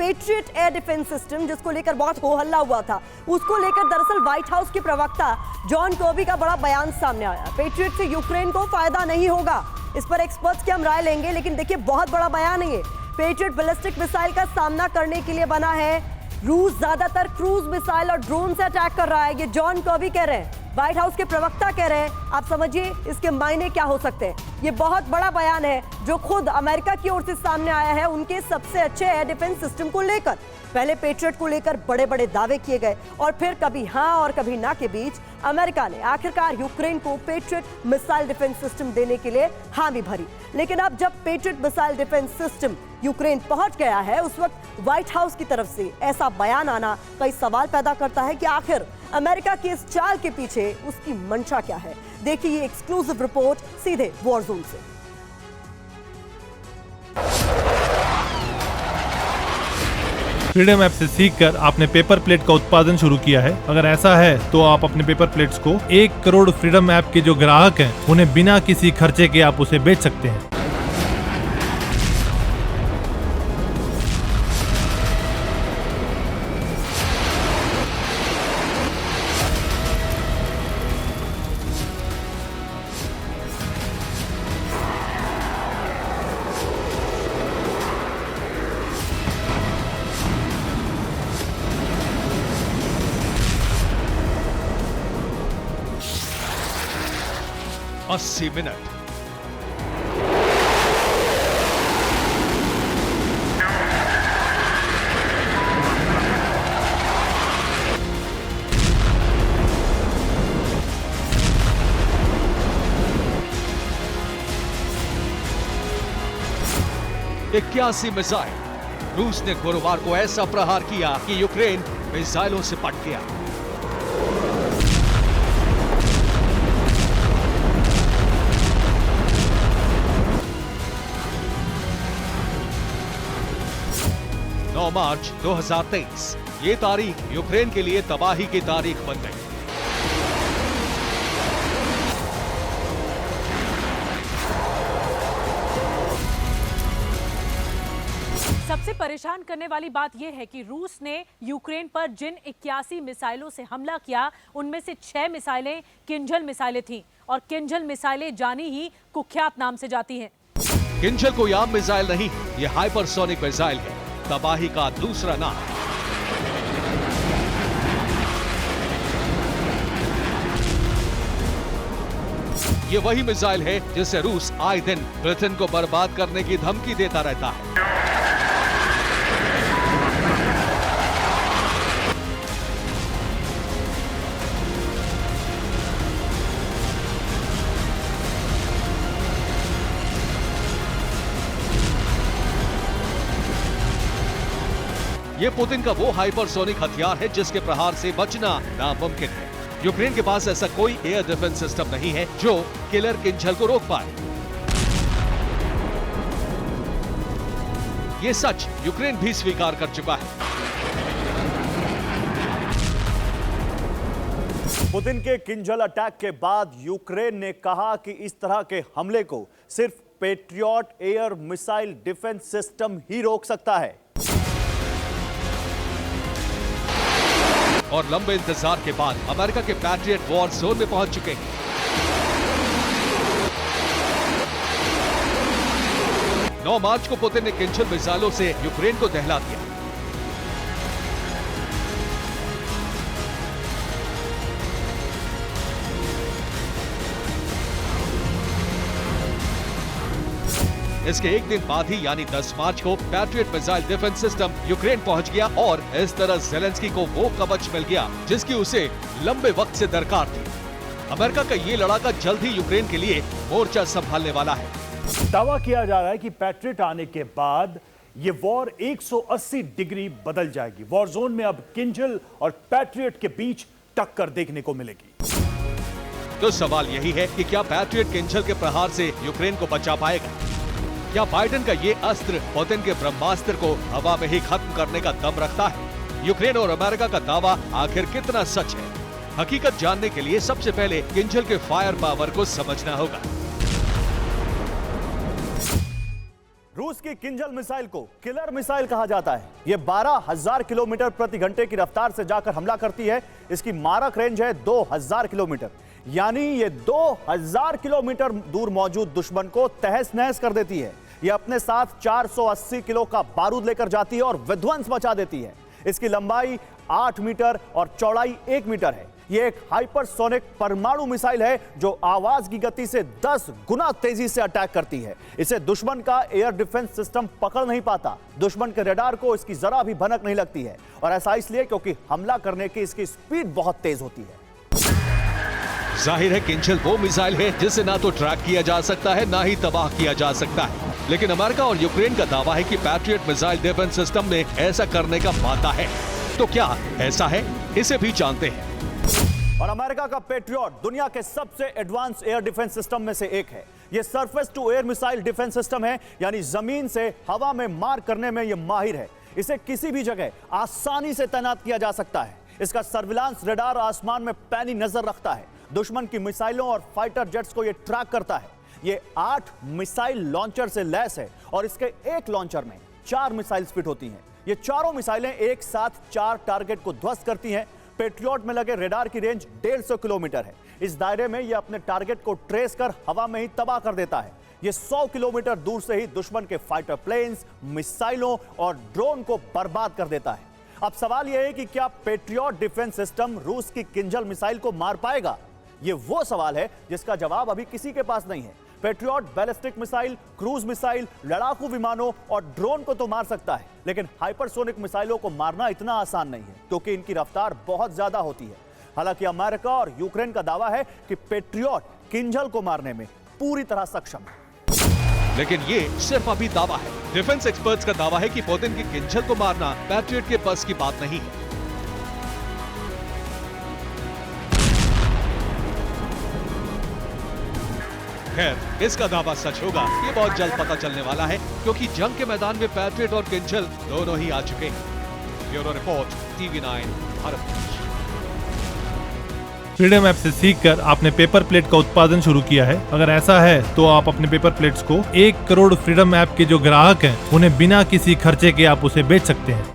Patriot air defence system, जिसको लेकर बहुत हो हल्ला हुआ था, उसको लेकर दरअसल व्हाइट हाउस के प्रवक्ता जॉन कर्बी का बड़ा बयान सामने आया। पेट्रियट से यूक्रेन को फायदा नहीं होगा, इस पर एक्सपर्ट्स की हम राय लेंगे, लेकिन देखिए बहुत बड़ा बयान है ये। पेट्रियट बैलिस्टिक मिसाइल का सामना करने के लिए बना है। रूस ज्यादातर क्रूज मिसाइल और ड्रोन से अटैक कर रहा है, ये जॉन कर्बी कह रहे हैं, व्हाइट हाउस के प्रवक्ता कह रहे हैं। आप समझिए इसके मायने क्या हो सकते हैं। ये बहुत बड़ा बयान है जो खुद अमेरिका की ओर से सामने आया है उनके सबसे अच्छे एयर डिफेंस सिस्टम को लेकर। पहले पेट्रियट को लेकर बड़े बड़े दावे किए गए और फिर कभी हाँ और कभी ना के बीच अमेरिका ने आखिरकार यूक्रेन को पेट्रियट मिसाइल डिफेंस सिस्टम देने के लिए हामी भरी। लेकिन अब जब patriot missile defence system Ukraine पहुंच गया है, उस वक्त व्हाइट हाउस की तरफ से ऐसा बयान आना कई सवाल पैदा करता है कि आखिर अमेरिका की इस चाल के पीछे उसकी मंशा क्या है। देखिए ये एक्सक्लूसिव रिपोर्ट सीधे वॉर जोन से। फ्रीडम ऐप से सीखकर आपने पेपर प्लेट का उत्पादन शुरू किया है। अगर ऐसा है तो आप अपने पेपर प्लेट्स को 1 करोड़ फ्रीडम ऐप के जो ग्राहक हैं उन्हें बिना किसी खर्चे के आप उसे बेच सकते हैं। अस्सी मिनट इक्यासी मिसाइल। रूस ने गुरुवार को ऐसा प्रहार किया कि यूक्रेन मिसाइलों से पट गया। मार्च 2023 ये तारीख यूक्रेन के लिए तबाही की तारीख बन गई। सबसे परेशान करने वाली बात यह है कि रूस ने यूक्रेन पर जिन 81 मिसाइलों से हमला किया उनमें से 6 मिसाइलें किंजल मिसाइलें थीं और किंजल मिसाइलें जानी ही कुख्यात नाम से जाती हैं। किंजल कोई आम मिसाइल नहीं, ये हाइपरसोनिक मिसाइल है, तबाही का दूसरा नाम। ये वही मिसाइल है जिससे रूस आए दिन ब्रिटेन को बर्बाद करने की धमकी देता रहता है। ये पुतिन का वो हाइपरसोनिक हथियार है जिसके प्रहार से बचना नामुमकिन है। यूक्रेन के पास ऐसा कोई एयर डिफेंस सिस्टम नहीं है जो किलर किंजल को रोक पाए। ये सच यूक्रेन भी स्वीकार कर चुका है। पुतिन के किंजल अटैक के बाद यूक्रेन ने कहा कि इस तरह के हमले को सिर्फ Patriot air missile defence system ही रोक सकता है। और लंबे इंतजार के बाद अमेरिका के पैट्रियट वॉर जोन में पहुंच चुके हैं। 9 मार्च को पुतिन ने किंजल मिसाइलों से यूक्रेन को दहला दिया। इसके एक दिन बाद ही यानी 10 मार्च को patriot missile defence system Ukraine पहुंच गया और इस तरह ज़ेलेंस्की को वो कवच मिल गया जिसकी उसे लंबे वक्त से दरकार थी। अमेरिका का ये लड़ाका जल्द ही यूक्रेन के लिए मोर्चा संभालने वाला है। दावा किया जा रहा है कि पैट्रियट आने के बाद ये वॉर 180 डिग्री बदल जाएगी। वॉर जोन में अब किंजल और पैट्रियट के बीच टक्कर देखने को मिलेगी। तो सवाल यही है कि क्या पैट्रियट किंजल के प्रहार से यूक्रेन को बचा पाएगा? क्या बाइडेन का ये अस्त्र पुतिन के ब्रह्मास्त्र को हवा में ही खत्म करने का दम रखता है? यूक्रेन और अमेरिका का दावा आखिर कितना सच है? हकीकत जानने के लिए सबसे पहले किंजल के फायर पावर को समझना होगा। रूस की किंजल मिसाइल को किलर मिसाइल कहा जाता है। यह 12,000 किलोमीटर प्रति घंटे की रफ्तार से जाकर हमला करती है। इसकी मारक रेंज है 2,000 किलोमीटर, यानी ये 2,000 किलोमीटर दूर मौजूद दुश्मन को तहस नहस कर देती है। यह अपने साथ 480 किलो का बारूद लेकर जाती है और विध्वंस मचा देती है। इसकी लंबाई 8 मीटर और चौड़ाई 1 मीटर है। यह एक हाइपरसोनिक परमाणु मिसाइल है जो आवाज की गति से 10 गुना तेजी से अटैक करती है। इसे दुश्मन का एयर डिफेंस सिस्टम पकड़ नहीं पाता। दुश्मन के रडार को इसकी जरा भी भनक नहीं लगती है, और ऐसा इसलिए क्योंकि हमला करने की इसकी स्पीड बहुत तेज होती है। जाहिर है किंजल वो मिसाइल है जिसे ना तो ट्रैक किया जा सकता है, ना ही तबाह किया जा सकता है। लेकिन अमेरिका और यूक्रेन का दावा है कि पैट्रियट मिसाइल डिफेंस सिस्टम में ऐसा करने का वादा है। तो क्या ऐसा है, इसे भी जानते हैं। और अमेरिका का पैट्रियट दुनिया के सबसे एडवांस एयर डिफेंस सिस्टम में से एक है। यह surface to air missile defence system है, यानी जमीन से हवा में मार करने में यह माहिर है। इसे किसी भी जगह आसानी से तैनात किया जा सकता है। इसका सर्विलांस रडार आसमान में पैनी नजर रखता है। दुश्मन की मिसाइलों और फाइटर जेट्स को यह ट्रैक करता है। यह 8 मिसाइल लॉन्चर से लैस है और इसके एक लॉन्चर में 4 मिसाइल्स फिट होती हैं। ये चारों मिसाइलें एक साथ 4 टारगेट को ध्वस्त करती हैं। पैट्रियट में लगे रडार की रेंज 150 किलोमीटर है। इस दायरे में यह अपने टारगेट को ट्रेस कर हवा में ही तबाह कर देता है। यह 100 किलोमीटर दूर से ही दुश्मन के फाइटर प्लेन्स, मिसाइलों और ड्रोन को बर्बाद कर देता है। अब सवाल यह है कि क्या पैट्रियट डिफेंस सिस्टम रूस की किंजल मिसाइल को मार पाएगा? यह वो सवाल है जिसका जवाब अभी किसी के पास नहीं है। Patriot ballistic missile, cruise missile, लड़ाकू विमानों और ड्रोन को तो मार सकता है, लेकिन हाइपरसोनिक मिसाइलों को मारना इतना आसान नहीं है, क्योंकि इनकी रफ्तार बहुत ज्यादा होती है। हालांकि अमेरिका और यूक्रेन का दावा है कि पैट्रियट किंजल को मारने में पूरी तरह सक्षम है, लेकिन ये सिर्फ अभी दावा है। डिफेंस एक्सपर्ट्स का दावा है कि पुतिन की किंजल को मारना पैट्रियट के बस की बात नहीं है। खैर, इसका दावा सच होगा ये बहुत जल्द पता चलने वाला है, क्योंकि जंग के मैदान में पैट्रियट और किंजल दोनों ही आ चुके हैं। Bureau report, TV9 Bharat. Freedom app से सीखकर आपने पेपर प्लेट का उत्पादन शुरू किया है? अगर ऐसा है तो आप अपने पेपर प्लेट्स को 1 करोड़ फ्रीडम ऐप के जो ग्राहक हैं उन्हें बिना किसी खर्चे के आप उसे बेच सकते हैं।